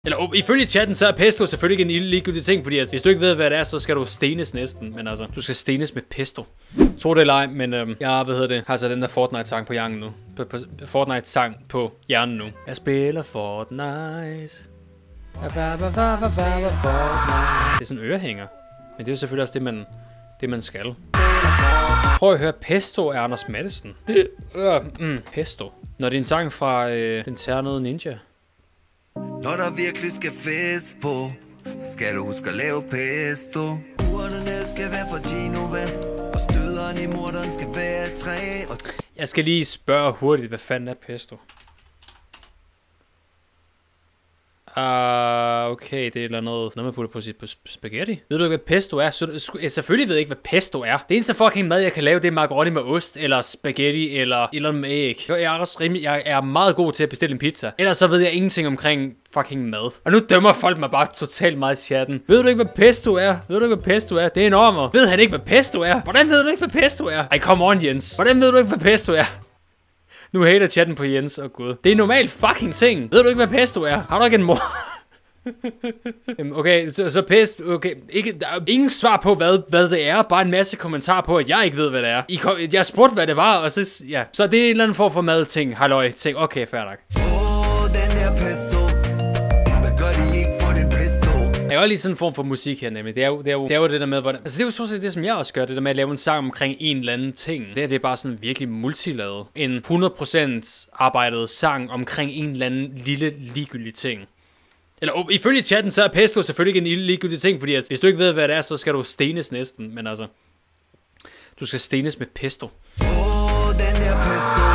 Eller ifølge chatten, så er pesto selvfølgelig ikke en ligegyldig ting, fordi hvis du ikke ved, hvad det er, så skal du stenes næsten. Men altså, du skal stenes med pesto. Tro det eller ej, men jeg har så den der Fortnite-sang på hjernen nu. Fortnite-sang på hjernen nu. Jeg spiller Fortnite. Det er sådan en ørehænger. Men det er jo selvfølgelig også det man skal. Prøv at høre Pesto af Anders Matthesen. Pesto. Når det er en sang fra Den Ternede Ninja. Når der virkelig skal fest på, så skal du huske at lave pesto. Urnerne skal være for Genova, og støderen i morderen skal være træ. Jeg skal lige spørge hurtigt, hvad fanden er pesto? Okay, det er eller noget man putter på sit spaghetti. Ved du ikke, hvad pesto er? Selvfølgelig ved jeg ikke, hvad pesto er. Det eneste fucking mad, jeg kan lave, det er macaroni med ost, eller spaghetti, eller med æg. Jeg er meget god til at bestille en pizza. Ellers så ved jeg ingenting omkring fucking mad. Og nu dømmer folk mig bare totalt meget i chatten. Ved du ikke, hvad pesto er? Ved du ikke, hvad pesto er? Det er enormt. Ved han ikke, hvad pesto er? Hvordan ved du ikke, hvad pesto er? Ej, come on, Jens. Hvordan ved du ikke, hvad pesto er? Nu hater chatten på Jens og Gud. Det er normalt fucking ting. Ved du ikke, hvad pesto er? Har du ikke en mor? Okay, så pesto. Okay, der er ingen svar på, hvad det er. Bare en masse kommentarer på, at jeg ikke ved, hvad det er. Jeg spurgte, hvad det var, og så... Ja. Så det er en eller anden form for madting. Halløj, ting. Okay, fair nok. Den der pesto. Hvad gør de ikke for den pesto? Jeg har lige sådan en form for musik her nemlig. Det er jo det der med, hvordan... Altså det er jo så set det, som jeg også gør. Det der med at lave en sang omkring en eller anden ting. Det er bare sådan virkelig multiladet. En 100% arbejdet sang omkring en eller anden lille ligegyldig ting. Eller ifølge chatten, så er pesto selvfølgelig ikke en ligegyldig ting, fordi hvis du ikke ved, hvad det er, så skal du stenes næsten. Men altså, du skal stenes med pesto. Den der pesto.